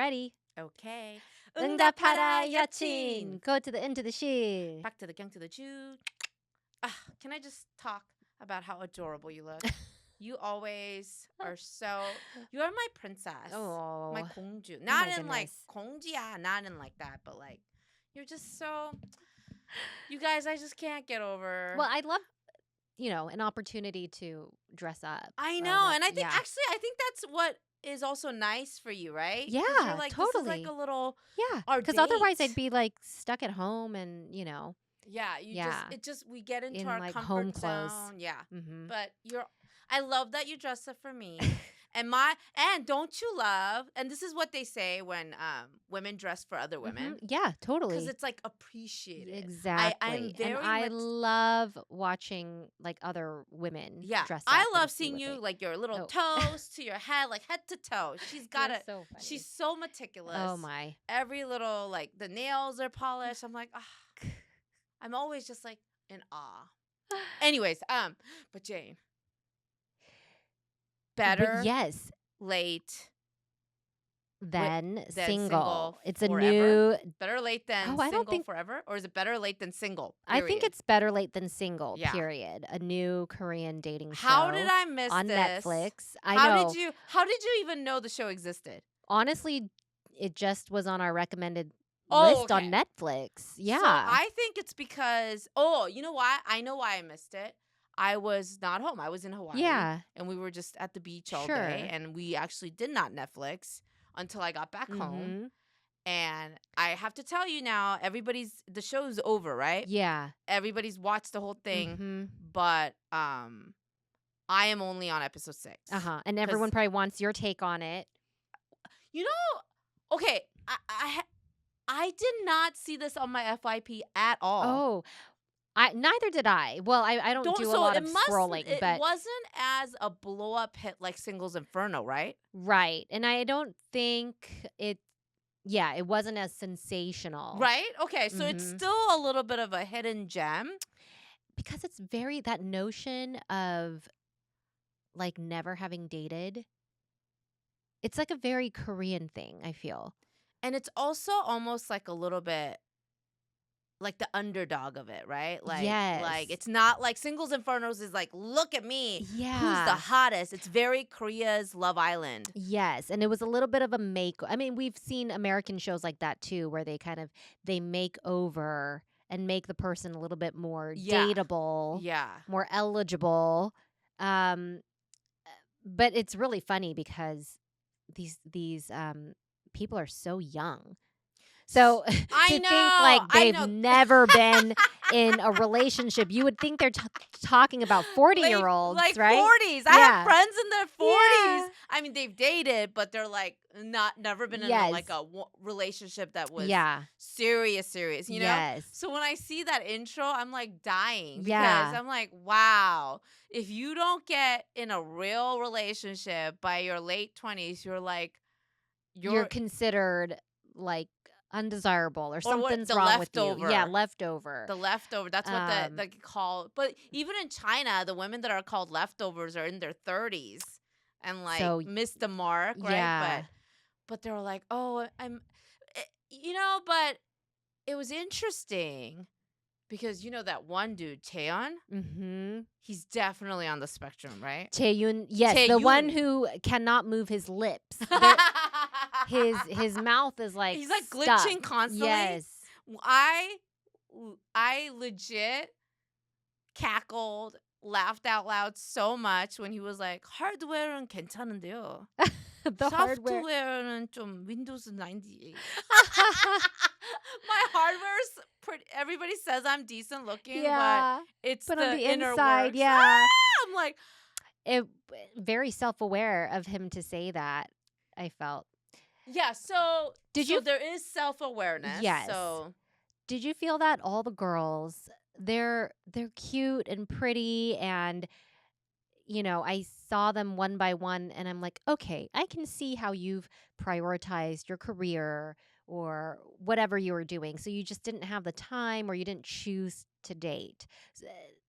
ready. Okay. 응답하라 여친. Go to the into the she. Back to the gang to the Jew. Can I just talk about how adorable you look? You always are so. You are my princess. Oh, my 공주. Not my in like goodness. 공주야, not in like that, but like you're just so. You guys, I just can't get over. Well, I'd love, an opportunity to dress up. I know, and I think actually, I think that's what is also nice for you, right? 'Cause Yeah, you're like, totally. This is like a little. Yeah, our because otherwise date. I'd be like stuck at home and Yeah, we get into in our like comfort home clothes. zone. Yeah. Mm-hmm. But I love that you dress up for me. and don't you love, and this is what they say when women dress for other women. Mm-hmm. Yeah, totally. Because it's like appreciated. Exactly. I love watching like other women dress up. I love seeing you like your little toes to your head, like head to toe. She's got it. So funny. She's so meticulous. Oh my. Every little, like, the nails are polished. I'm like, I'm always just like in awe. Anyways, but Jane, better late than single. Single. It's forever. A new better late than single forever, or is it better late than single? Period? I think it's better late than single. Yeah. Period. A new Korean dating show. How did I miss on this? Netflix? How did you even know the show existed? Honestly, it just was on our recommended list on Netflix. Yeah. So I think it's because you know why? I know why I missed it. I was not home. I was in Hawaii. Yeah. And we were just at the beach all day. And we actually did not Netflix until I got back home. And I have to tell you now, the show's over, right? Yeah. Everybody's watched the whole thing. But I am only on episode 6. And everyone probably wants your take on it. Okay, I did not see this on my FYP at all. Neither did I. Well, I don't do a lot of scrolling, but it wasn't as a blow up hit like Singles Inferno, right? Right, and I don't think it. Yeah, it wasn't as sensational, right? Okay, so it's still a little bit of a hidden gem because it's that notion of like never having dated. It's like a very Korean thing, I feel. And it's also almost like a little bit like the underdog of it, right? Like, like it's not like Singles Infernos is like, look at me. Yeah. Who's the hottest? It's very Korea's Love Island. Yes. And it was a little bit of a I mean, we've seen American shows like that too, where they make over and make the person a little bit more dateable. Yeah. More eligible. But it's really funny because these people are so young. So think like they've never been in a relationship, you would think they're talking about 40-year-olds, like right? 40s. I have friends in their 40s. I mean, they've dated, but they're like never been in a relationship that was serious, you know? So when I see that intro, I'm like dying because I'm like, wow, if you don't get in a real relationship by your late 20s, you're considered like undesirable or something's wrong with you. Yeah, leftover. The leftover. That's what they call. But even in China, the women that are called leftovers are in their 30s and like missed the mark, right? Yeah. But they were like, but it was interesting because that one dude, Taeyeon, he's definitely on the spectrum, right? Taeyeon, yes, the one who cannot move his lips. His mouth is like he's like stuck. Glitching constantly. Yes, I legit cackled, laughed out loud so much when he was like, "Hardware는 괜찮은데요. The hardware. Software는 좀 Windows 98." My hardware's pretty. Everybody says I'm decent looking, but it's but the on the inner inside, works. I'm like, very self-aware of him to say that. I felt. Yeah, so there is self-awareness. Yes. So did you feel that all the girls, they're cute and pretty, and I saw them one by one and I'm like, okay, I can see how you've prioritized your career or whatever you were doing. So you just didn't have the time or you didn't choose to date.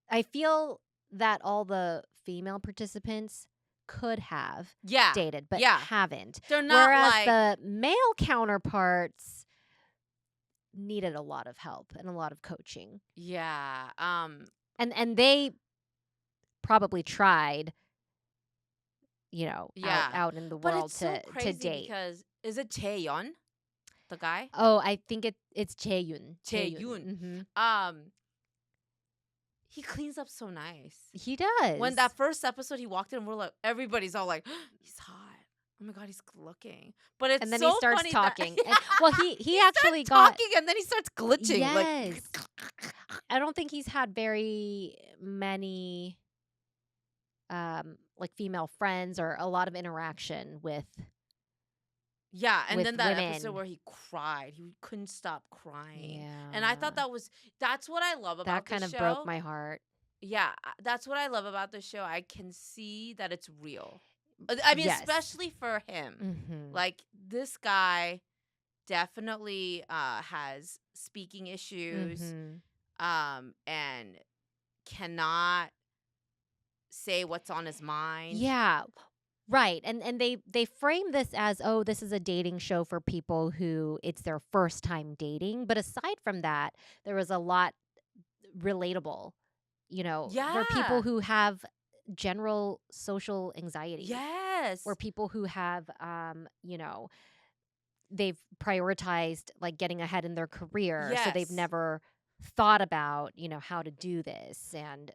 I feel that all the female participants could have Yeah. dated, but Yeah. haven't. They're not Whereas like the male counterparts needed a lot of help and a lot of coaching. Yeah. And they probably tried, Yeah. out in the But world it's so to crazy date. because is it Jaeyeon, the guy? Oh, I think it's Jaeyoon. Jaeyoon. He cleans up so nice. He does. When that first episode he walked in, we're like, everybody's all like, he's hot. Oh my god, he's good looking. But it's and then so he starts funny talking. That, And, well, he actually got talking and then he starts glitching. Yes. Like, I don't think he's had very many like female friends or a lot of interaction with yeah, and with then that women. episode where he cried, he couldn't stop crying. Yeah. And I thought that's what I love about that kind of show. broke my heart. Yeah, that's what I love about the show. I can see that it's real. I mean, Yes. especially for him. Mm-hmm. Like, this guy definitely has speaking issues, and cannot say what's on his mind. Yeah. Right. And they frame this as, oh, this is a dating show for people who it's their first time dating. But aside from that, there was a lot relatable, for people Yeah. who have general social anxiety. Yes. Or people who have, they've prioritized like getting ahead in their career. So they've Yes. never thought about, how to do this. And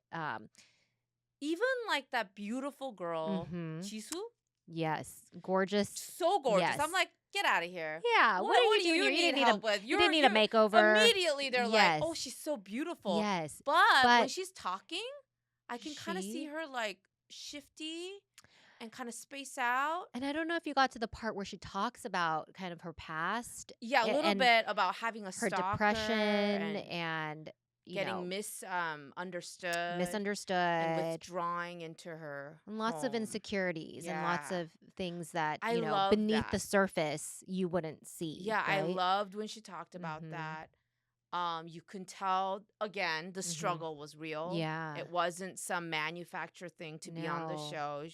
Even like that beautiful girl, Mhm. Jisoo, yes, gorgeous. so gorgeous. Yes. I'm like, get out of here. Yeah, what are What you do doing? you here? need help with? You didn't need a makeover. Immediately they're like, oh, Yes. she's so beautiful. Yes. But when But she's talking, I can kind of see she her like shifty and kind of space out. And I don't know if you got to the part where she talks about kind of her past. Yeah, a little and bit about having a her stalker depression and and getting misunderstood and misunderstood withdrawing into her and lots of home. insecurities and lots Yeah. of things that, I love beneath the that. surface you wouldn't see. Yeah, I right? loved when she talked about Mhm. that. You can tell again the struggle was real. Yeah. It wasn't some manufactured thing to be on the No. show.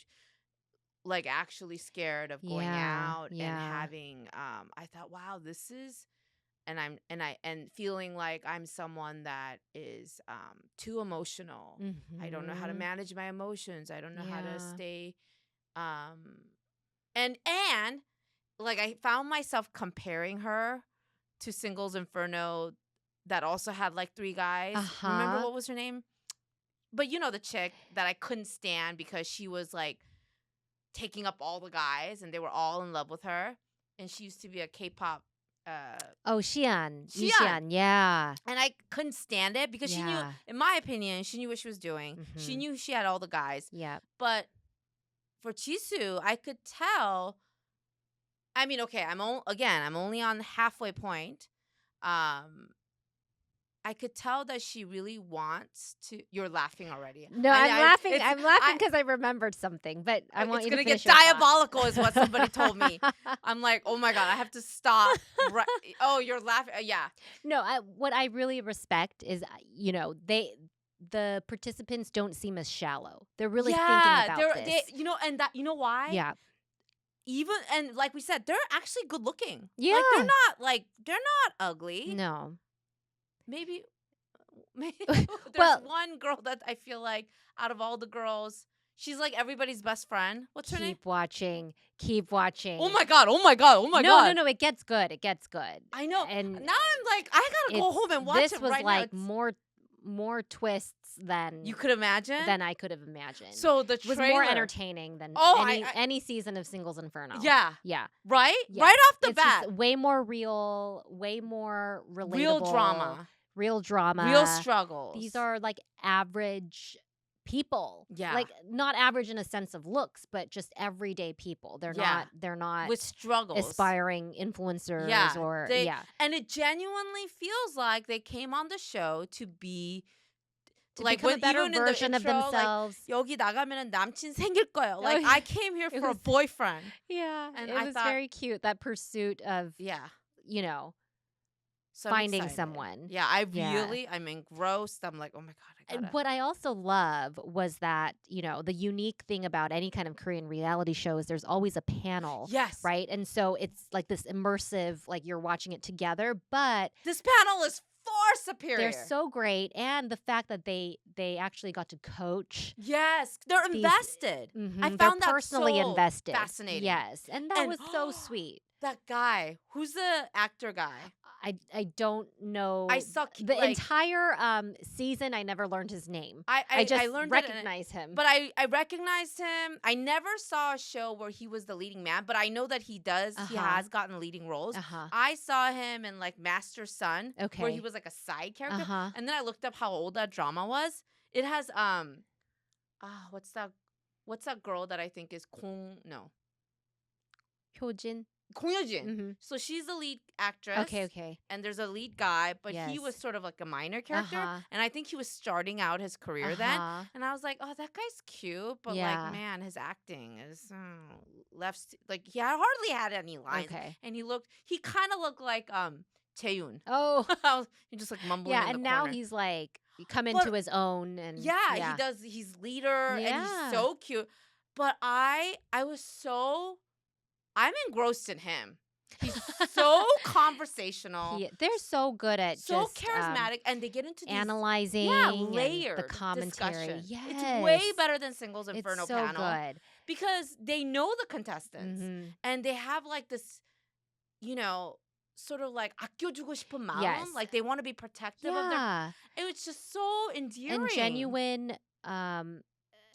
Like actually scared of going Yeah. out and Yeah. having I thought, wow, this is and feeling like I'm someone that is too emotional. I don't know how to Mhm. manage my emotions. I don't know how to Yeah. stay and like I found myself comparing her to Singles Inferno that also had like 3 guys. Remember Uh-huh. what was her name? But the chick that I couldn't stand because she was like taking up all the guys and they were all in love with her. And she used to be a K-pop Oh, Xian. Xian. Xian. Yeah. And I couldn't stand it because she knew, Yeah. in my opinion, she knew what she was doing. She Mhm. knew she had all the guys. Yeah. But for Jisoo, I could tell. I mean, okay, I'm only on the halfway point. I could tell that she really wants to. You're laughing already. No, I'm laughing. I'm laughing because I rememred something, but I want you to finish It's gonna your get thought. diabolical, is what somebody told me. I'm like, oh my god, I have to stop. Oh, you're laughing. Yeah. No, what I really respect is, the participants don't seem as shallow. They're really thinking about this. And that why? Yeah. Even and like we said, they're actually good looking. Yeah. Like they're not ugly. No. Maybe Well- there's one girl that I feel like out of all the girls, she's like everybody's best friend. What's her name? Keep watching. Keep watching. Oh my god! Oh my god! Oh my god! No. It gets good. It gets good. I know. And now I'm like, I gotta go home and watch this it was right like now. more twists than You could imagine. than I could have imagined. So the it was trailer more entertaining than any season of Singles Inferno. Yeah. Yeah. Right. Yeah. Right off the It's bat. just way more real, way more relatable. Real drama. Real drama. Real struggles. These are like average people. Yeah. Like not average in a sense of looks, but just everyday people. They're not with struggles. aspiring influencers or And it genuinely feels like they came on the show to be to like become a better even in the version of intro, themselves. Like, 여기 나가면은 남친 생길 거예요. Like I came here for a boyfriend. Yeah. And it I was thought, very cute. That pursuit of yeah. So finding someone. Yeah, I'm engrossed. I'm like, oh my God, I gotta. And what I also love was that, the unique thing about any kind of Korean reality show is there's always a panel. Yes. Right? And so it's like this immersive, like you're watching it together, but this panel is far superior. They're so great. And the fact that they actually got to coach. Yes. They're invested. Mm-hmm, I found they're personally that so invested. fascinating. Yes. And that was so sweet. That guy. Who's the actor guy? I don't know. I saw the entire season. I never learned his name. I just recognize him. But I recognized him. I never saw a show where he was the leading man, but I know that he does. He has gotten leading roles. I saw him in like Master Son, where he was like a side character. And then I looked up how old that drama was. It has what's that girl that I think is Yeochin. Yeochin. So she's the lead actress. Okay. And there's a lead guy, but he was sort of like a minor character. And I think he was starting out his career then. And I was like, oh, that guy's cute. But like, man, his acting is left. Like, he hardly had any lines. And he kind of looked like Taeyoon. Oh. He just like mumbling in the and corner. now he's like come into his own. And he does. He's leader and he's so cute. But I'm engrossed in him. He's so conversational. They're so good at just charismatic, and they get into these, analyzing layered the commentary. Discussion. Yes. It's way better than Singles Inferno it's so panel. Good. Because they know the contestants. And they have like this, sort of like 아껴주고 싶은 마음. Yes. Like they want to be protective of their. It was just so endearing. And genuine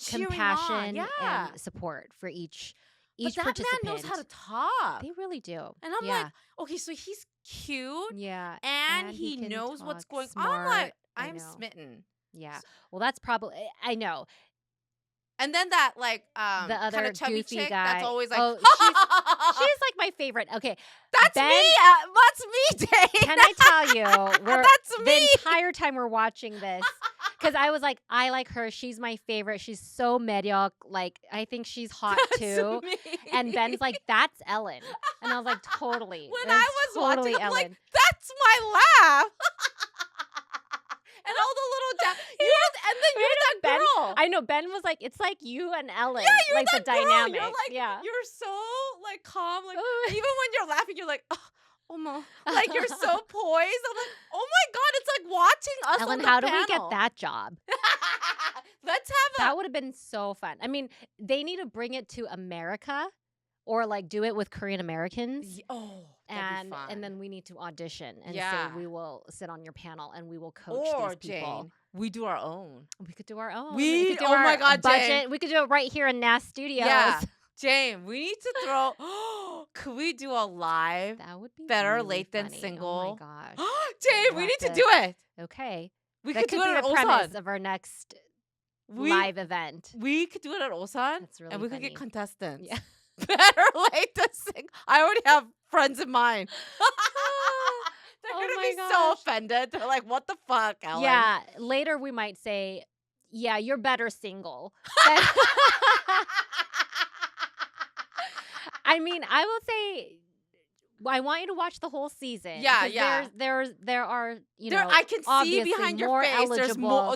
compassion and support for each participant. Man knows how to talk. They really do. And I'm like, okay, so he's cute. Yeah. And he knows what's going on. I'm like, I'm smitten. Yeah. Well, that's probably, I know. And then that, like, the other kind of chubby goofy chick, guy. that's always like, she's like my favorite. Okay. That's me, Dave. Can I tell you? That's me. The entire time we're watching this. Because I was like, I like her. She's my favorite. She's so mediocre. Like, I think she's hot too. Me. And Ben's like, that's Ellen. And I was like, totally. When I was totally watching, I'm Ellen. like, that's my laugh. And all the little and then you're that Ben, girl. I know. Ben was like, it's like you and Ellen. Yeah, you're like that the girl. dynamic. You're like, you're so like calm. Like even when you're laughing, you're like, oh my, like you're so poised. I'm like, oh my God, it's like watching us. Ellen, on the how panel. do we get that job? Let's have that would have been so fun. I mean, they need to bring it to America. Or like do it with Korean Americans. Oh, that'd be fun. And then we need to audition and say we will sit on your panel and we will coach these people. Jane, we do our own. We could do our own. We could do oh my God, budget. Jane. We could do it right here in NAS Studios. Yeah, Jane, we need to throw. Could we do a live? That would be better really late than funny. single. Oh my gosh, Jane, we need to do it. Okay, we could do be it at the premise of our next live event. We could do it at Ulsan. That's really and we funny. could get contestants. Yeah. Better late than single. I already have friends in mind. They're gonna be so offended. They're like, "What the fuck, Ellen?" Yeah. Later, we might say, "Yeah, you're better single." I mean, I will say, I want you to watch the whole season. Yeah. There are, I can see behind your face.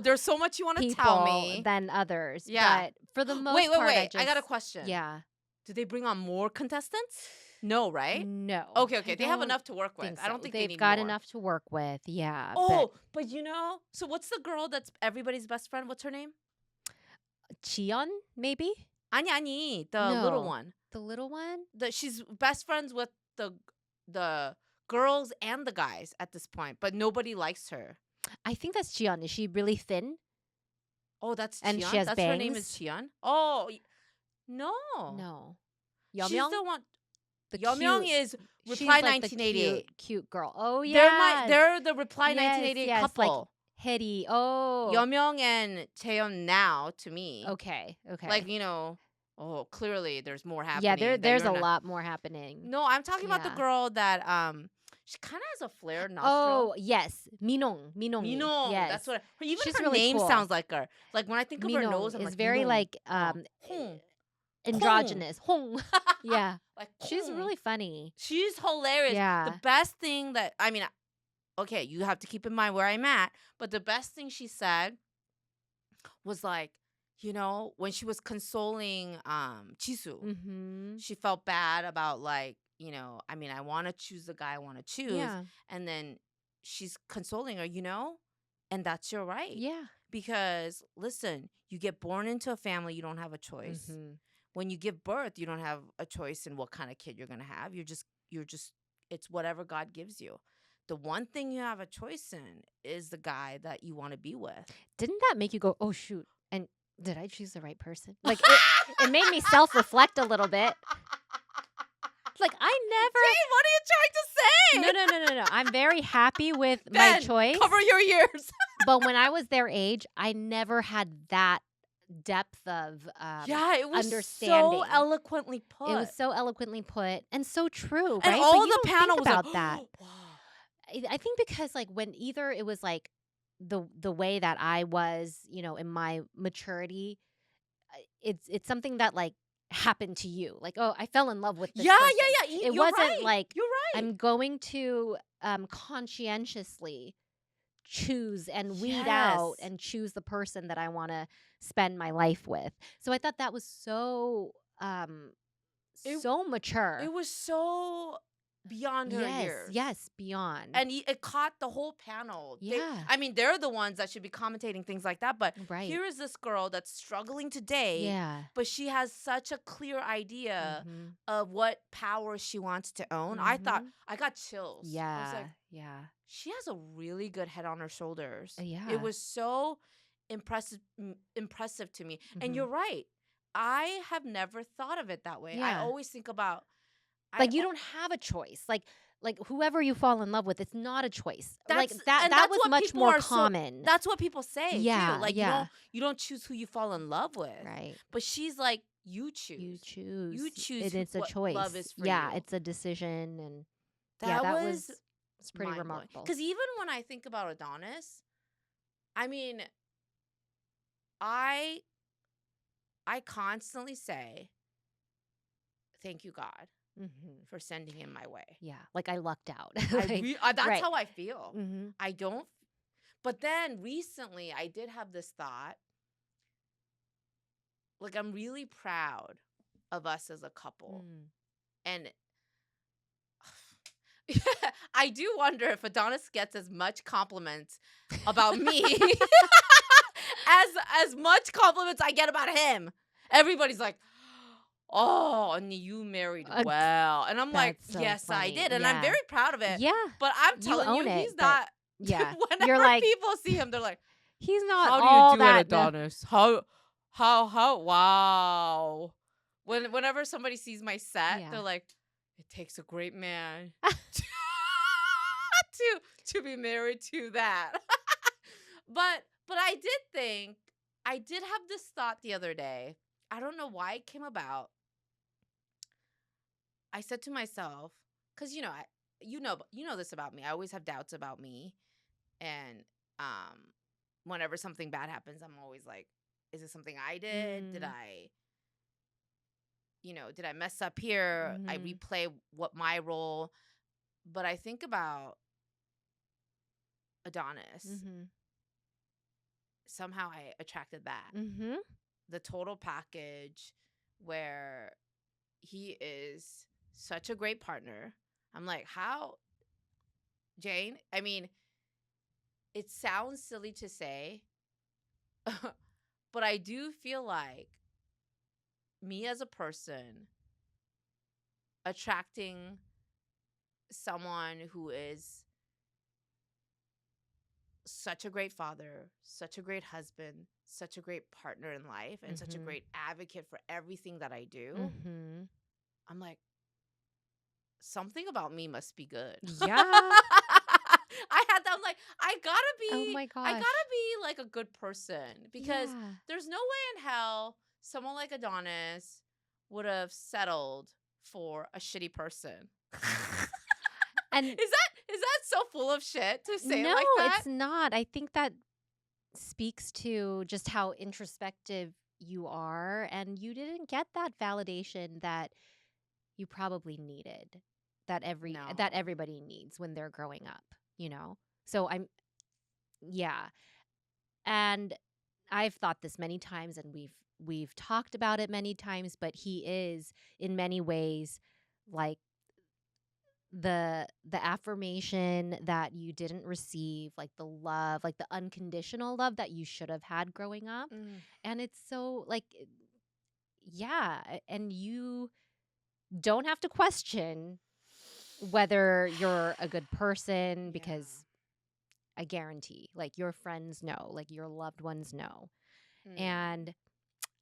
There's so much you want to tell me than others. Yeah. But for the most part, wait. I got a question. Yeah. Do they bring on more contestants? No, right? No. Okay. They have enough to work with. So. I don't think they've need got more. enough to work with. Yeah. Oh, but so what's the girl that's everybody's best friend? What's her name? Cheon, maybe? 아니. The little one. The little one? She's best friends with the girls and the guys at this point, but nobody likes her. I think that's Cheon. Is she really thin? Oh, that's Cheon? And she has bangs? Her name is Cheon? Oh, no. Yeomyeong? She's the one. The Yeomyeong is Reply 1988. Cute girl. Oh, yeah. They're the Reply 1988 couple. Like Hedy. Oh. Yeomyeong and Taeyeon now, to me. Okay. Like, clearly there's more happening. Yeah, there's a lot more happening. No, I'm talking about the girl that she kind of has a flared nostril. Oh, yes. Minong. Yes. That's what. Even She's her really name cool. sounds like her. Like when I think of her nose, I'm is like, very Minong. like androgynous. Hong. Yeah. Like she's really funny. She's hilarious. Yeah. The best thing that okay, you have to keep in mind where I'm at. But the best thing she said was like, when she was consoling Jisoo, she felt bad about like, I mean, I want to choose the guy I want to choose. Yeah. And then she's consoling her, and that's your right. Yeah. Because listen, you get born into a family, you don't have a choice. When you give birth, you don't have a choice in what kind of kid you're going to have. It's whatever God gives you. The one thing you have a choice in is the guy that you want to be with. Didn't that make you go, oh, shoot, and did I choose the right person? Like, it made me self-reflect a little bit. Like, I never... Jane, what are you trying to say? No. I'm very happy with my choice. Cover your ears. But when I was their age, I never had that depth of it was understanding. So eloquently put. It was so eloquently put and so true, right? And all but you the don't panel think was about like, that. Wow. I think because like when either it was like the way that I was, in my maturity, it's something that like happened to you. Like, oh, I fell in love with this person. Yeah. It wasn't like you're right. I'm going to conscientiously choose and weed out and choose the person that I want to spend my life with. So I thought that was so so mature. It was so beyond her years. Yes, beyond. And it caught the whole panel. Yeah. They're the ones that should be commentating things like that. But here is this girl that's struggling today. Yeah. But she has such a clear idea of what power she wants to own. I thought, I got chills. Yeah. I was like, yeah. She has a really good head on her shoulders. Yeah. It was so impressive to me. And you're right. I have never thought of it that way. Yeah. I always think about... Like, you don't have a choice. Like whoever you fall in love with, it's not a choice. That was much more common. That's what people say, yeah, too. Like, you don't choose who you fall in love with. Right. But she's like, you choose. You choose. You choose and it's a choice. Love is for you. Yeah, it's a decision. And that was it's pretty remarkable. Because even when I think about Adonis, I mean, I constantly say, thank you, God. For sending him my way. Yeah, like I lucked out. That's how I feel. I don't. But then recently, I did have this thought. Like, I'm really proud of us as a couple. And I do wonder if Adonis gets as much compliments about me as much compliments I get about him. Everybody's like, oh, and you married well. And I'm like, so yes, funny. I did. And I'm very proud of it. Yeah. But I'm telling you, he's not. Yeah. Whenever You're like, people see him, they're like, he's not how all do you do that. it, Adonis? How, wow. Whenever somebody sees my set, they're like, it takes a great man to be married to that. But I did have this thought the other day. I don't know why it came about. I said to myself, because you know this about me. I always have doubts about me, and whenever something bad happens, I'm always like, is it something I did? Did I mess up here? I replay what my role. But I think about Adonis. Somehow I attracted that. The total package where he is such a great partner. I'm like, how, Jane? I mean, it sounds silly to say, but I do feel like me as a person attracting someone who is such a great father, such a great husband, such a great partner in life, and such a great advocate for everything that I do. I'm like, something about me must be good. Yeah. I had that. I'm like, I gotta be. Oh my gosh. I gotta be like a good person, because there's no way in hell someone like Adonis would have settled for a shitty person. And is that so full of shit to say like that? No, it's not. I think that speaks to just how introspective you are, and you didn't get that validation that you probably needed, that everybody needs when they're growing up. So yeah. And I've thought this many times, and we've talked about it many times, but he is in many ways like the affirmation that you didn't receive, like the love, like the unconditional love that you should have had growing up. And it's so like, yeah, and you don't have to question whether you're a good person, because I guarantee, like, your friends know, like, your loved ones know. And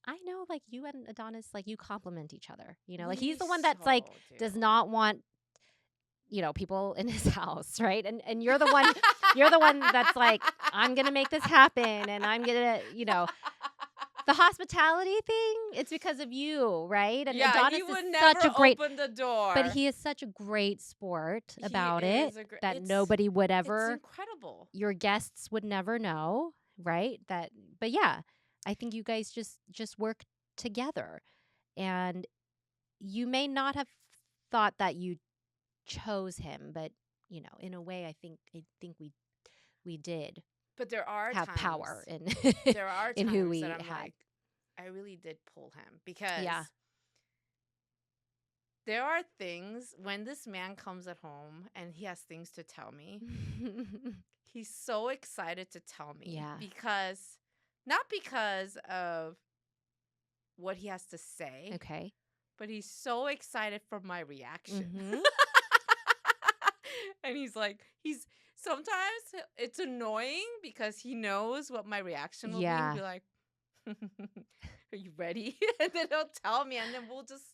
I know, like, you and Adonis, like, you complement each other. Like, he's the one that's like does not want people in his house, right? And you're the one that's like, I'm gonna make this happen, and I'm gonna the hospitality thing, it's because of you, right? And Adonis he would is never such a great open the door. But he is such a great sport about it that nobody would ever. It's incredible. Your guests would never know, right? But yeah, I think you guys just work together, and you may not have thought that you chose him, but in a way, I think we did. But there are have times, power in there are times in who we that I'm had. like, I really did pull him, because there are things when this man comes at home and he has things to tell me. He's so excited to tell me, not because of what he has to say, okay, but he's so excited for my reaction. And sometimes it's annoying because he knows what my reaction will be. He'll be like, are you ready? And then he'll tell me, and then we'll just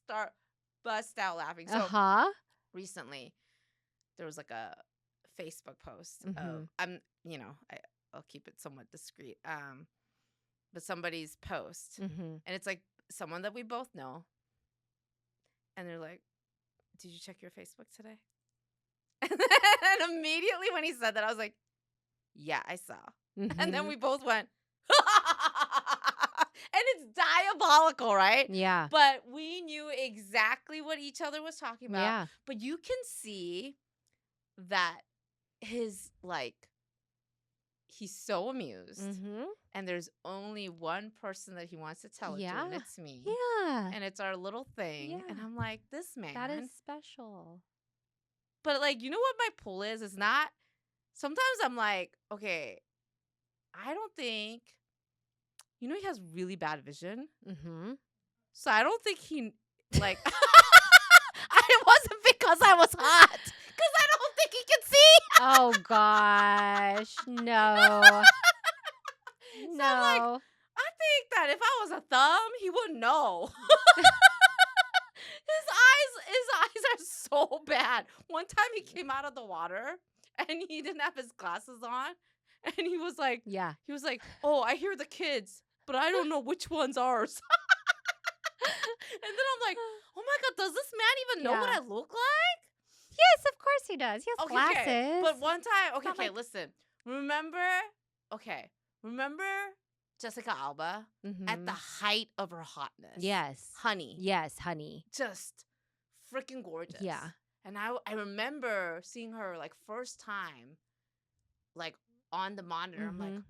bust out laughing. So recently there was like a Facebook post of, I'll keep it somewhat discreet, but somebody's post, and it's like someone that we both know, and they're like, did you check your Facebook today? And immediately when he said that, I was like, yeah, I saw. And then we both went, and it's diabolical, right? Yeah. But we knew exactly what each other was talking about. Yeah. But you can see that he's so amused. And there's only one person that he wants to tell it to, and it's me. Yeah. And it's our little thing. Yeah. And I'm like, this man. That is special. But, like, you know what my pull is? It's not... Sometimes I'm like, okay, I don't think... he has really bad vision. So I don't think he, like... it wasn't because I was hot. Because I don't think he can see. Oh, gosh. No. So I'm like, I think that if I was a thumb, he wouldn't know. His eyes are so bad. One time he came out of the water and he didn't have his glasses on, and he was like, oh, I hear the kids, but I don't know which one's ours. And then I'm like, oh my God, does this man even know what I look like? Yes, of course he does. He has glasses. Okay. But one time, listen. Remember Jessica Alba at the height of her hotness? Yes. Honey. Yes, honey. Just freaking gorgeous. Yeah. And I remember seeing her, like, first time, like, on the monitor. I'm like,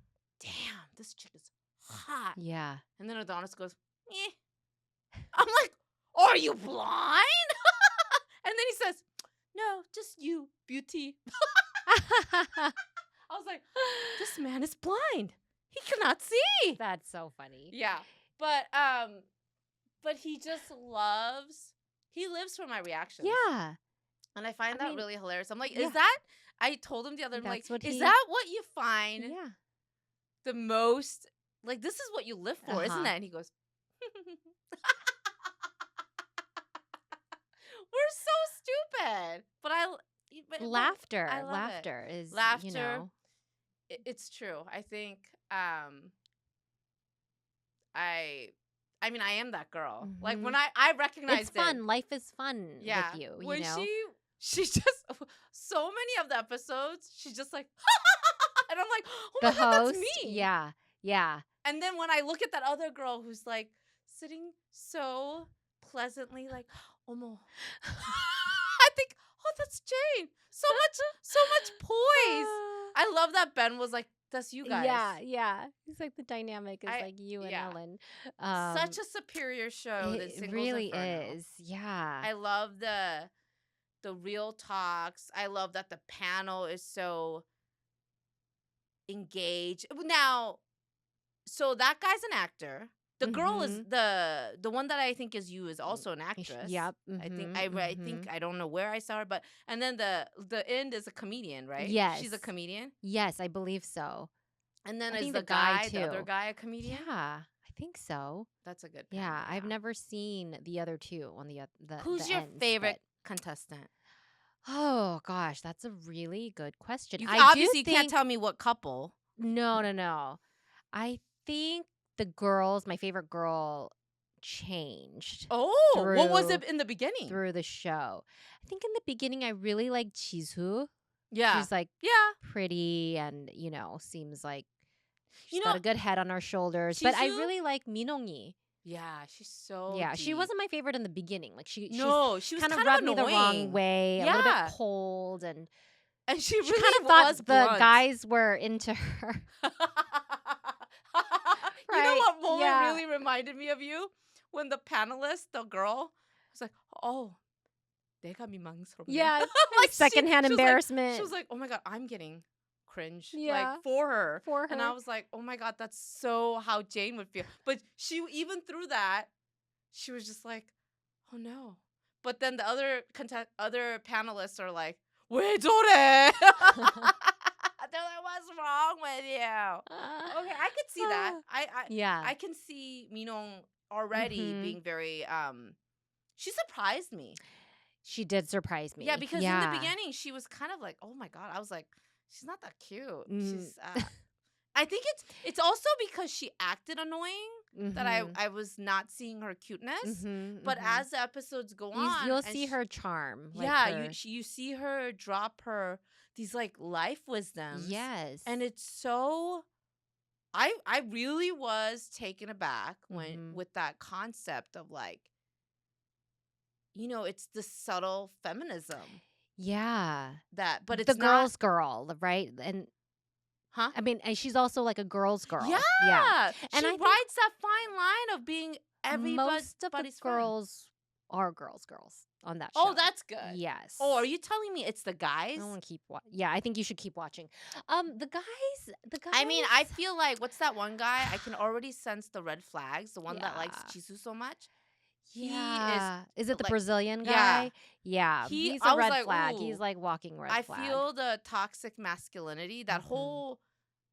damn, this chick is hot. Yeah. And then Adonis goes, eh. I'm like, are you blind? And then he says, no, just you, beauty. I was like, this man is blind. He cannot see. That's so funny. Yeah. But he just he lives for my reactions. Yeah. And I find that really hilarious. I'm like, is that, I told him the other day, like, is that what you find the most, like, this is what you live for, isn't it? And he goes, we're so stupid. But laughter. I love laughter it. Is, laughter. It's true. I think, I mean, I am that girl. Like, when I recognized it's fun. Life is fun with you, when you know? She just, so many of the episodes, she's just like, and I'm like, oh my God, that's me. Yeah, yeah. And then when I look at that other girl who's, like, sitting so pleasantly, like, Omo. I think, oh, that's Jane. So much poise. I love that Ben was like, that's you guys. Yeah. It's like the dynamic is like you and Ellen. Such a superior show than Singles really Inferno. is. Yeah. I love the real talks. I love that the panel is so engaged. Now, so that guy's an actor. The girl is the one that I think is you is also an actress. Yep. I think I don't know where I saw her, but and then the end is a comedian, right? Yes. She's a comedian. Yes, I believe so. And then is the guy, too. the other guy, a comedian? Yeah, I think so. That's a good panel, yeah, I've never seen the other two on the Who's the your ends, favorite contestant? Oh gosh, that's a really good question. You obviously can't tell me what couple. No. I think the girls, my favorite girl, changed. Oh, what was it in the beginning? Through the show. I think in the beginning I really liked Jisoo. Yeah. She's like pretty and, seems like she's got a good head on her shoulders. But I really like Minongi. Yeah, she's so Yeah, deep. she wasn't my favorite in the beginning. Like she was kind of rubbed me the wrong way, a little bit cold, and she really kind of thought the guys were into her. You know what moment really reminded me of you? When the panelist, the girl, was like, "Oh, 내가 민망스럽네." Yeah, like secondhand embarrassment. She was like, "Oh my god, I'm getting cringe." Yeah, like for her. And I was like, "Oh my god, that's so how Jane would feel." But she even through that, she was just like, "Oh no." But then the other panelists are like, "왜 저래?" They're like, "What's wrong with you?" Okay, I could see that. I can see Minong already being very she surprised me. She did surprise me. Yeah, because in the beginning she was kind of like, "Oh my god." I was like, she's not that cute. She's I think it's also because she acted annoying that I was not seeing her cuteness. But as the episodes go on, you'll see her charm. You see her drop her these like life wisdoms. Yes. And it's so I really was taken aback with that concept of like, it's the subtle feminism. Yeah. But it's the girl's girl, right? And huh? I mean, and she's also like a girl's girl. Yeah. And she rides that fine line of being everybody's most of the girls are girls on that show. Oh, that's good. Yes. Oh, are you telling me it's the guys? I want to keep watching. Yeah, I think you should keep watching. The guys. I mean, I feel like what's that one guy? I can already sense the red flags. The one that likes Jisoo so much. Yeah. Is it the Brazilian guy? Yeah. He's a red flag. He's like walking red flag. I feel the toxic masculinity. That whole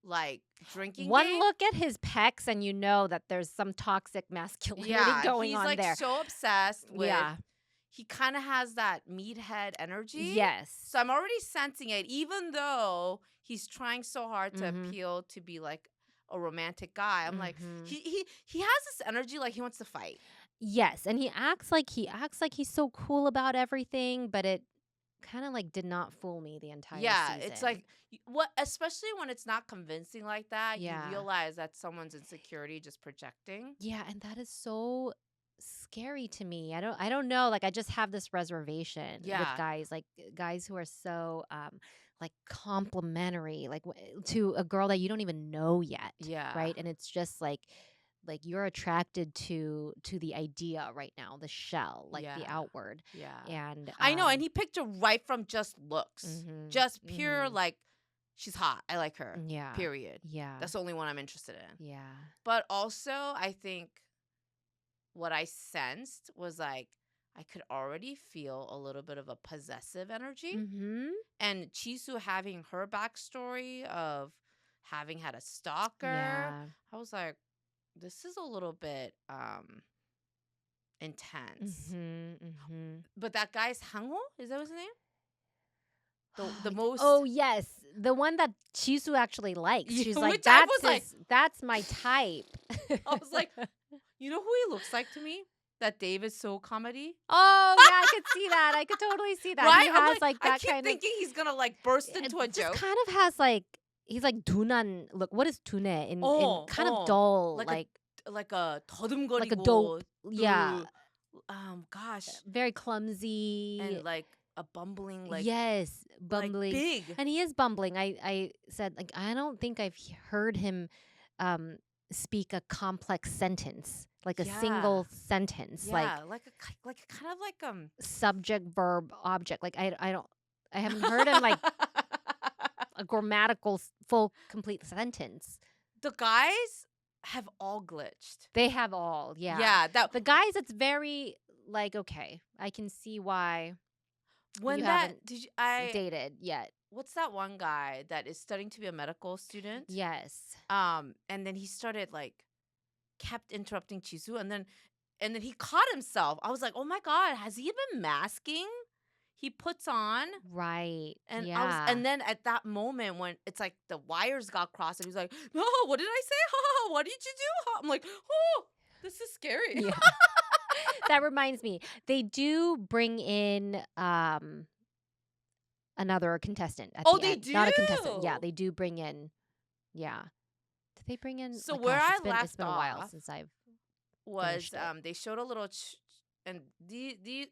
like drinking one game. Look at his pecs and you know that there's some toxic masculinity going on there. He's like so obsessed with he kind of has that meathead energy. Yes. So I'm already sensing it, even though he's trying so hard to appeal to be like a romantic guy. I'm like, he has this energy like he wants to fight. Yes, and he acts like he's so cool about everything, but it kind of like did not fool me the entire season. It's like especially when it's not convincing like that, you realize that someone's insecurity just projecting. Yeah, and that is so scary to me. I don't know, like I just have this reservation with guys who are so like complimentary like to a girl that you don't even know yet. Right? And it's just like you're attracted to the idea right now, the shell, like the outward. And I know, and he picked her right from just looks. Just pure like she's hot. I like her. Yeah. Period. Yeah. That's the only one I'm interested in. Yeah. But also I think what I sensed was like I could already feel a little bit of a possessive energy. And Jisoo having her backstory of having had a stalker. I was like, this is a little bit intense. But that guy's Hangho? Is that his name? The most. Oh yes, the one that Jisoo actually likes. She's like, that's my type. I was like, you know who he looks like to me? That David So comedy. Oh yeah, I could see that. I could totally see that. Right? He has like that I keep kind thinking he's gonna like burst into a joke. Kind of has like he's like Dunan. Look, what is Dune in kind of dull, like a 더듬거리고, like a dope. Yeah. Gosh, very clumsy and like a bumbling, yes, bumbling. big. And he is bumbling. I said, like, I don't think I've heard him um, speak a complex sentence, like a single sentence, like like a kind of like subject, verb, object. Like I haven't heard him like a grammatical full complete sentence. The guys have all glitched. They have all, yeah. Yeah, the guys, it's very like, okay, I can see why when you that haven't did you, I dated yet. what's that one guy that is studying to be a medical student? Yes. And then he started like kept interrupting Chisu, and then he caught himself. I was like, oh my god, has he been masking? He puts on right, and yeah. and then at that moment when it's like the wires got crossed, and he's like, no, what did I say? What did you do? I'm like, oh, this is scary. Yeah. That reminds me, they do bring in another contestant at the end. They do? Not a contestant. Yeah, they do bring in. Yeah. Did they bring in? So like, where gosh, I left it's been a while off since I've was finished it. they showed a little and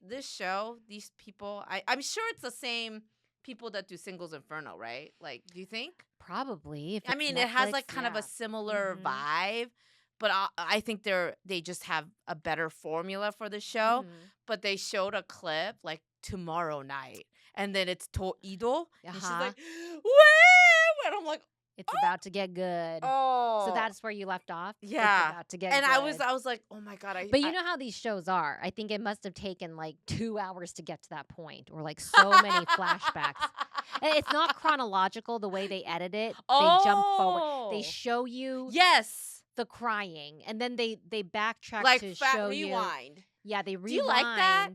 this show, these people, I'm sure it's the same people that do Singles Inferno, right? Like, do you think? Probably. If I it's mean, Netflix, it has like kind of a similar vibe, but I think they just have a better formula for the show. But they showed a clip like tomorrow night, and then it's Toido, and she's like, "Where?" And I'm like, it's about to get good. oh, So that's where you left off. yeah, it's about to get and good. I was like, oh my god, But you know how these shows are. I think it must have taken like 2 hours to get to that point, or like so many flashbacks. And it's not chronological the way they edit it. They jump forward. They show you the crying, and then they backtrack like to show rewind. You. Yeah, they rewind. Do you like that?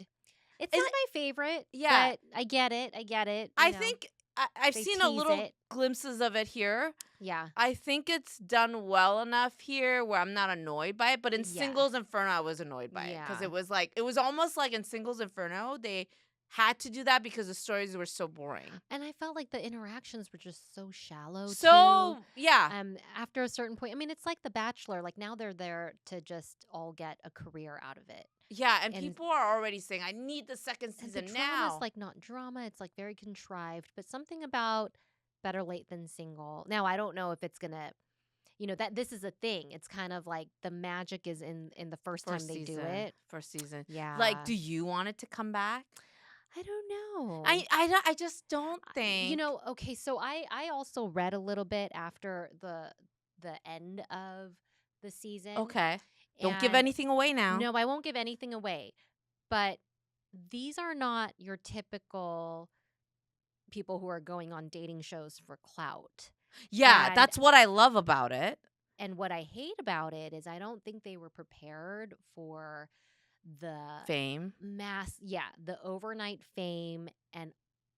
It's not my favorite. Yeah, but I get it. I think I've seen a little it. glimpses of it here. Yeah. I think it's done well enough here where I'm not annoyed by it. But in Singles Inferno, I was annoyed by it. Because it was almost like in Singles Inferno, they had to do that because the stories were so boring. And I felt like the interactions were just so shallow. So, too. yeah. After a certain point, I mean, it's like The Bachelor. Like, now they're there to just all get a career out of it. Yeah, and people are already saying, I need the second season now. It's like not drama. It's like very contrived. But something about better late than single. Now, I don't know if it's going to, that this is a thing. It's kind of like the magic is in the first time they do it. First season. Yeah. Like, do you want it to come back? I don't know. I just don't think. Okay, so I also read a little bit after the end of the season. Okay. Don't give anything away now. No, I won't give anything away. But these are not your typical people who are going on dating shows for clout. Yeah, that's what I love about it. And what I hate about it is I don't think they were prepared for the fame, the overnight fame and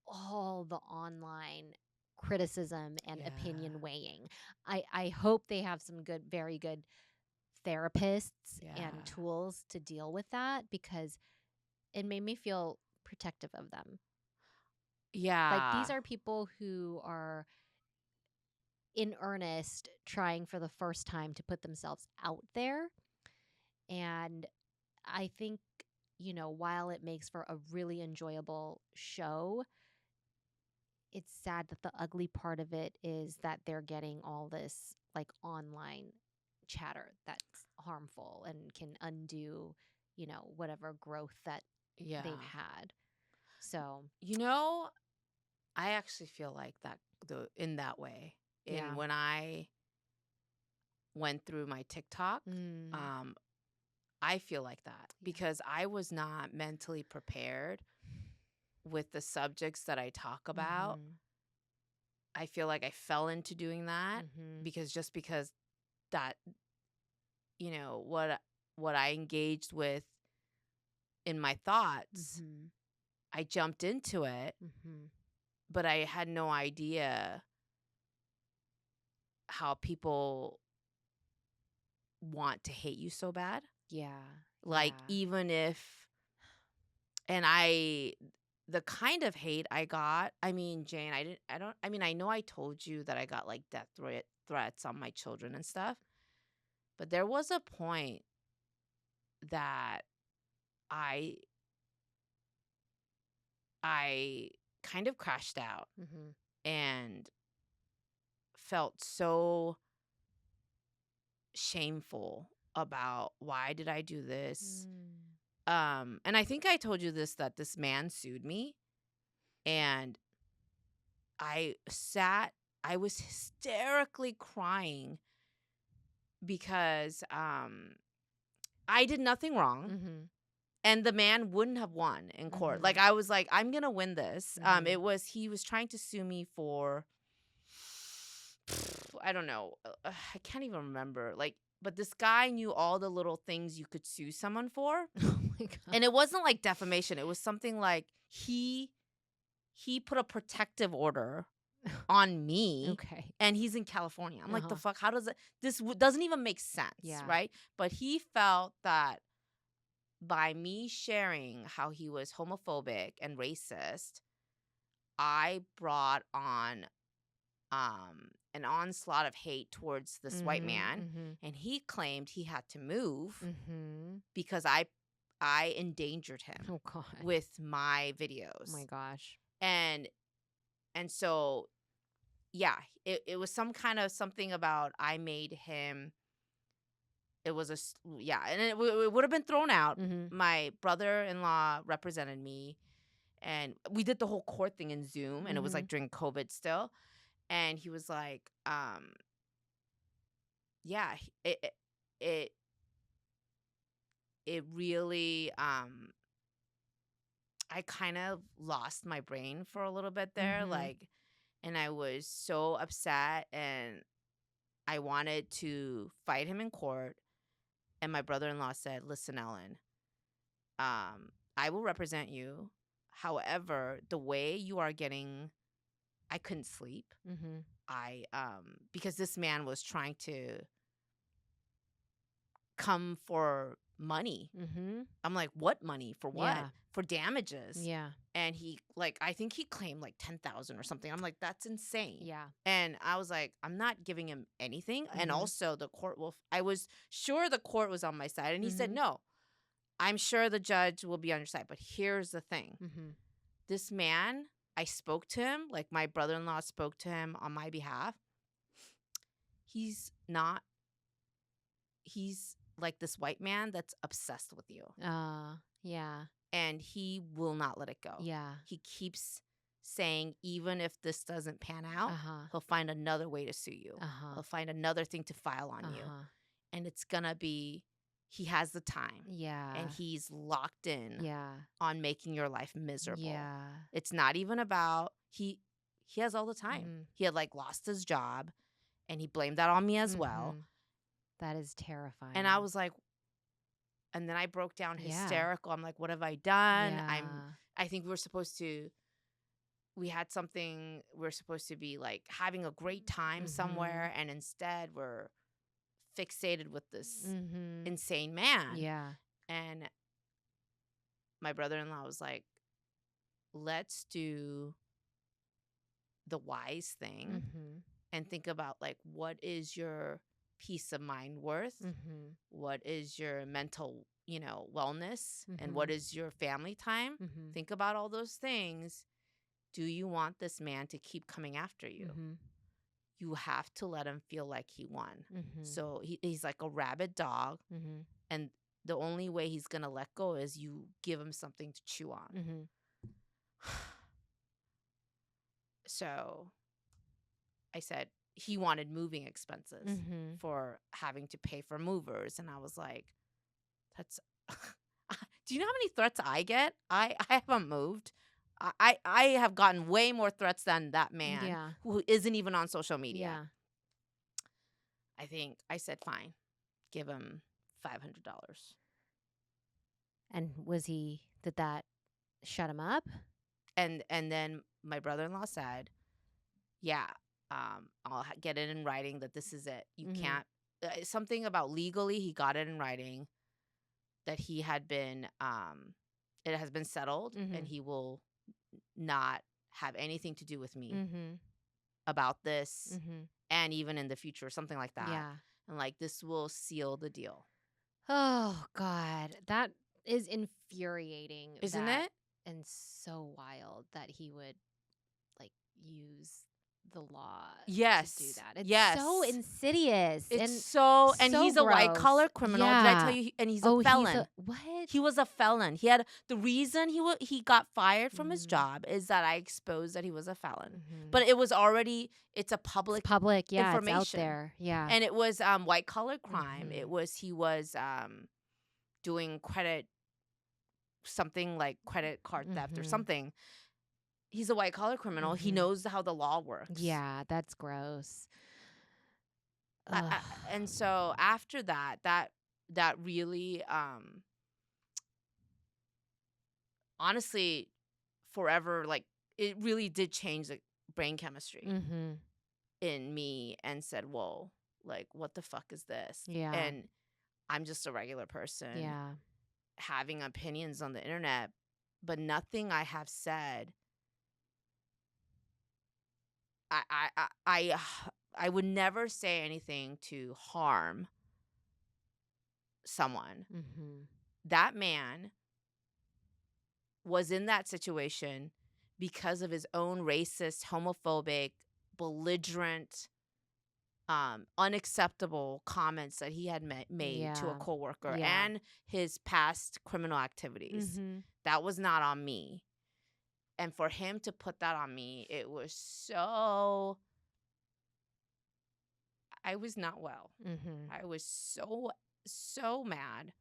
all the online criticism and opinion weighing. I hope they have some very good therapists and tools to deal with that, because it made me feel protective of them. Yeah. Like, these are people who are in earnest trying for the first time to put themselves out there. And I think, while it makes for a really enjoyable show, it's sad that the ugly part of it is that they're getting all this like online chatter that's harmful and can undo, whatever growth that they've had. So, I actually feel like that in that way. And when I went through my TikTok, I feel like that because I was not mentally prepared with the subjects that I talk about. I feel like I fell into doing that because that, what I engaged with in my thoughts, I jumped into it, but I had no idea how people want to hate you so bad. Yeah. Like, even if, and the kind of hate I got, I mean, Jane, I know I told you that I got like death threats on my children and stuff, but there was a point that I I kind of crashed out and felt so shameful about why did I do this. And I think I told you this, that this man sued me, and I was hysterically crying because I did nothing wrong. And the man wouldn't have won in court. Like, I was like, I'm gonna win this. He was trying to sue me for, I don't know, I can't even remember. Like, but this guy knew all the little things you could sue someone for. Oh my God. And it wasn't like defamation. It was something like he put a protective order on me. Okay. And he's in California. I'm like, the fuck? How does it? This doesn't even make sense, right? But he felt that by me sharing how he was homophobic and racist, I brought on an onslaught of hate towards this white man. And he claimed he had to move because I endangered him with my videos. Oh my gosh. And so, yeah, it was some kind of something about I made him. It was and it would have been thrown out. My brother-in-law represented me, and we did the whole court thing in Zoom, and it was like during COVID still. And he was like, yeah, it really, I kind of lost my brain for a little bit there, like, and I was so upset, and I wanted to fight him in court. And my brother-in-law said, listen, Ellen, I will represent you. However, the way you are getting, I couldn't sleep. Because this man was trying to come for money. I'm like, what money? For what? Yeah. For damages. Yeah. And he, like, I think he claimed like 10,000 or something. I'm like, that's insane. Yeah. And I was like, I'm not giving him anything. And also the court I was sure the court was on my side. And he said, no, I'm sure the judge will be on your side. But here's the thing. This man, I spoke to him, like my brother-in-law spoke to him on my behalf. He's like this white man that's obsessed with you. Yeah. And he will not let it go. Yeah. He keeps saying, even if this doesn't pan out, he'll find another way to sue you. He'll find another thing to file on you. And it's gonna be, he has the time. Yeah. And he's locked in Yeah. on making your life miserable. Yeah. It's not even about, he has all the time. He had like lost his job, and he blamed that on me as well. That is terrifying. And I was like, and then I broke down hysterical. I'm like, what have I done? Yeah. I think we were supposed to be like having a great time somewhere. And instead we're fixated with this insane man. Yeah. And my brother-in-law was like, let's do the wise thing and think about, like, what is your peace of mind worth? What is your mental, wellness? And what is your family time? Think about all those things. Do you want this man to keep coming after you? You have to let him feel like he won. So he's like a rabid dog. And the only way he's going to let go is you give him something to chew on. So I said, he wanted moving expenses for having to pay for movers. And I was like, that's, do you know how many threats I get? I haven't moved. I have gotten way more threats than that man who isn't even on social media. Yeah. I think I said, fine, give him $500. And did that shut him up? And then my brother-in-law said, yeah, I'll get it in writing that this is it. You can't, something about legally, he got it in writing that he had been, it has been settled and he will not have anything to do with me about this and even in the future, something like that. Yeah. And like, this will seal the deal. Oh God, that is infuriating. Isn't it? and so wild that he would like use the law to do that. It's so insidious and so so he's a white gross. collar criminal. Did I tell you? And he's a felon. What? He was a felon. The reason he got fired from his job is that I exposed that he was a felon. But it was already it's public information. It's out there. Yeah. And it was white collar crime. He was doing something like credit card theft or something. He's a white collar criminal. He knows how the law works. Yeah, that's gross. And so after that really honestly forever, like, it really did change the brain chemistry in me and said, whoa, like, what the fuck is this? Yeah. And I'm just a regular person having opinions on the internet, but nothing I have said I would never say anything to harm someone. That man was in that situation because of his own racist, homophobic, belligerent, unacceptable comments that he had made to a coworker and his past criminal activities. That was not on me. And for him to put that on me, it was so... I was not well. I was so mad.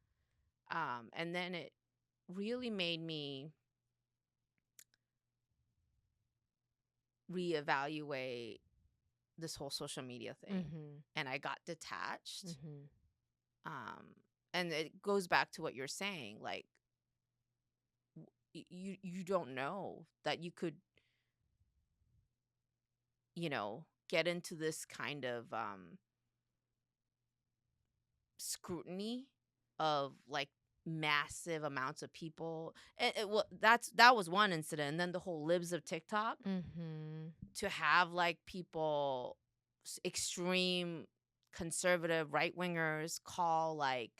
And then it really made me reevaluate this whole social media thing. And I got detached. And it goes back to what you're saying. Like, you don't know that you could, get into this kind of scrutiny of like massive amounts of people. That was one incident. And then the whole libs of TikTok, to have like people, extreme conservative right wingers, call like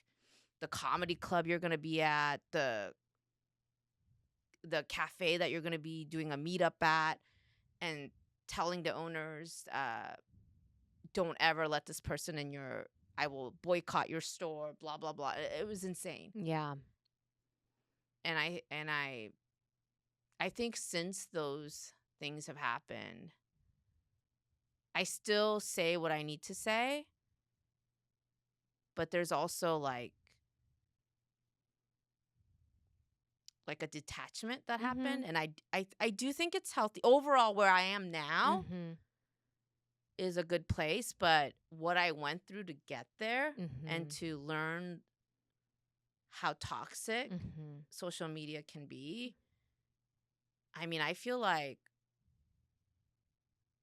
the comedy club you're gonna be at, the cafe that you're gonna be doing a meetup at, and telling the owners, don't ever let this person in I will boycott your store, blah, blah, blah. It was insane. Yeah. And I think since those things have happened, I still say what I need to say, but there's also like a detachment that happened. And I do think it's healthy. Overall, where I am now is a good place, but what I went through to get there and to learn how toxic social media can be, I mean, I feel like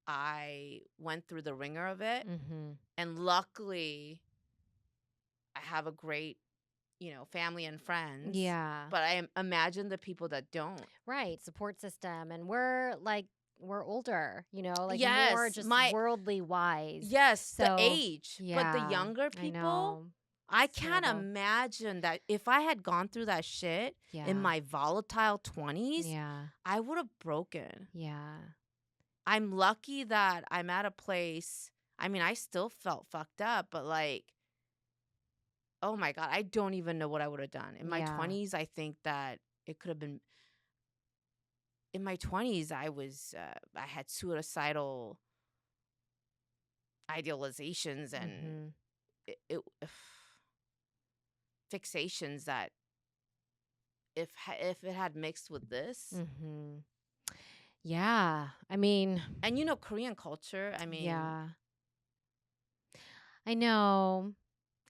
I went through the ringer of it. And luckily, I have a great, family and friends. Yeah. But I imagine the people that don't. Right. Support system. And we're older, like more just worldly wise. Yes, so, the age. Yeah, but the younger people, I can't imagine that if I had gone through that shit in my volatile 20s, I would have broken. Yeah. I'm lucky that I'm at a place. I mean, I still felt fucked up, but like, oh my God, I don't even know what I would have done. In my 20s, I think that it could have been... In my 20s, I had suicidal idealizations and fixations that if it had mixed with this... Yeah, I mean... And Korean culture, I mean... Yeah. I know.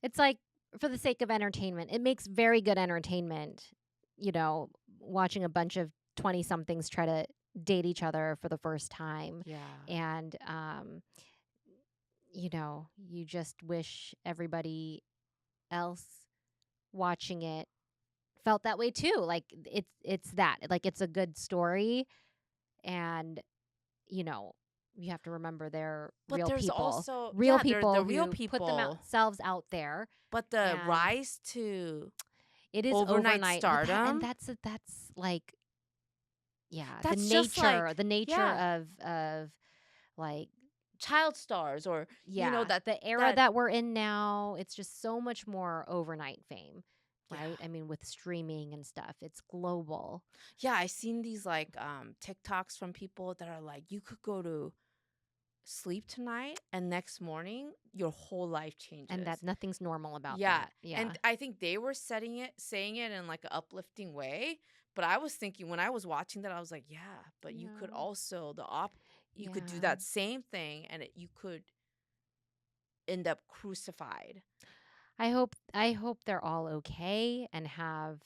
It's like, for the sake of entertainment, it makes very good entertainment, watching a bunch of 20-somethings try to date each other for the first time. Yeah. And, you just wish everybody else watching it felt that way too. Like, it's that. Like, it's a good story. And, you have to remember they're real people. But there's also... Real people the real who people put themselves out there. But the rise to... It is overnight stardom. And that's like Yeah, That's just like the nature of like child stars, or that the era that we're in now, it's just so much more overnight fame, yeah. right? I mean, with streaming and stuff, it's global. Yeah, I seen these like TikToks from people that are like, you could go to sleep tonight and next morning your whole life changes. And that nothing's normal about that. Yeah. And I think they were saying it in like an uplifting way. But I was thinking when I was watching that, I was like, yeah, but you could also you could do that same thing and you could end up crucified. I hope they're all okay and have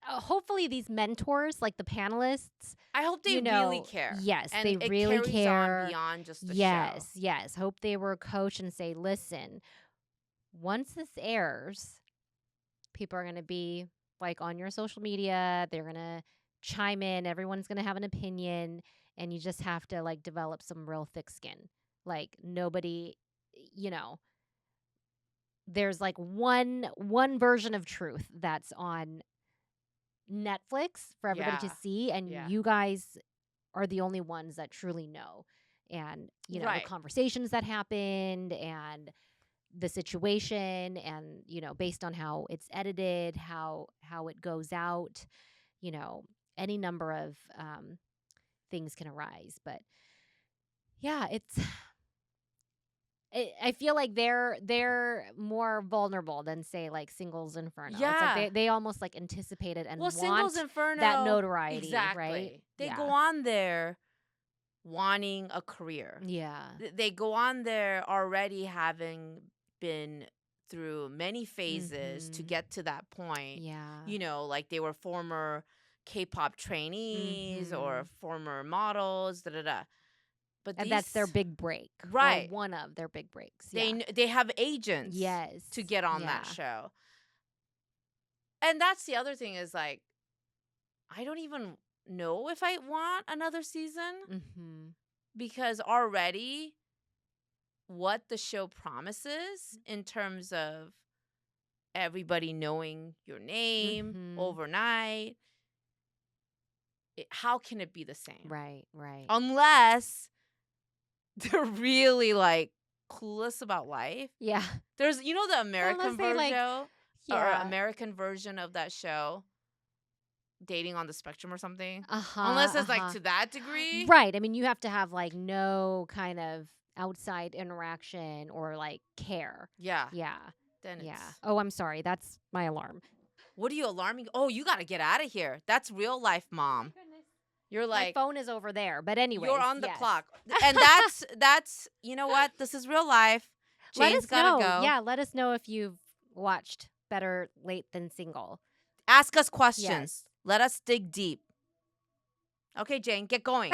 hopefully these mentors, like the panelists, I hope they really care. Yes, and they it really carries care. On beyond just the show. Yes. Hope they were coached and say, listen, once this airs, people are going to be like on your social media. They're going to chime in. Everyone's going to have an opinion. And you just have to like develop some real thick skin. Like nobody, there's like one version of truth that's on Netflix for everybody to see, and you guys are the only ones that truly know. And the conversations that happened and the situation, and based on how it's edited, how it goes out, any number of things can arise. But yeah, I feel like they're more vulnerable than say like Singles Inferno. Yeah. It's like they almost like anticipated and want Singles Inferno, that notoriety, exactly. right? They go on there wanting a career. Yeah. They go on there already having been through many phases to get to that point. Yeah. Like they were former K-pop trainees or former models, But and that's their big break. Right. Or one of their big breaks. They have agents to get on that show. And that's the other thing is like, I don't even know if I want another season because already what the show promises in terms of everybody knowing your name overnight, how can it be the same? Right. Unless they're really like clueless about life. Yeah. There's the American version or American version of that show, Dating on the Spectrum or something. Unless it's like to that degree. Right. I mean, you have to have like no kind of outside interaction or like care. Yeah. Then Oh, I'm sorry. That's my alarm. What are you alarming? Oh, you got to get out of here. That's real life, Mom. You're like, my phone is over there. But anyway, you're on the clock. And that's you know what? This is real life. Jane's gotta go. Yeah, let us know if you've watched Better Late Than Single. Ask us questions. Let us dig deep. Okay, Jane, get going.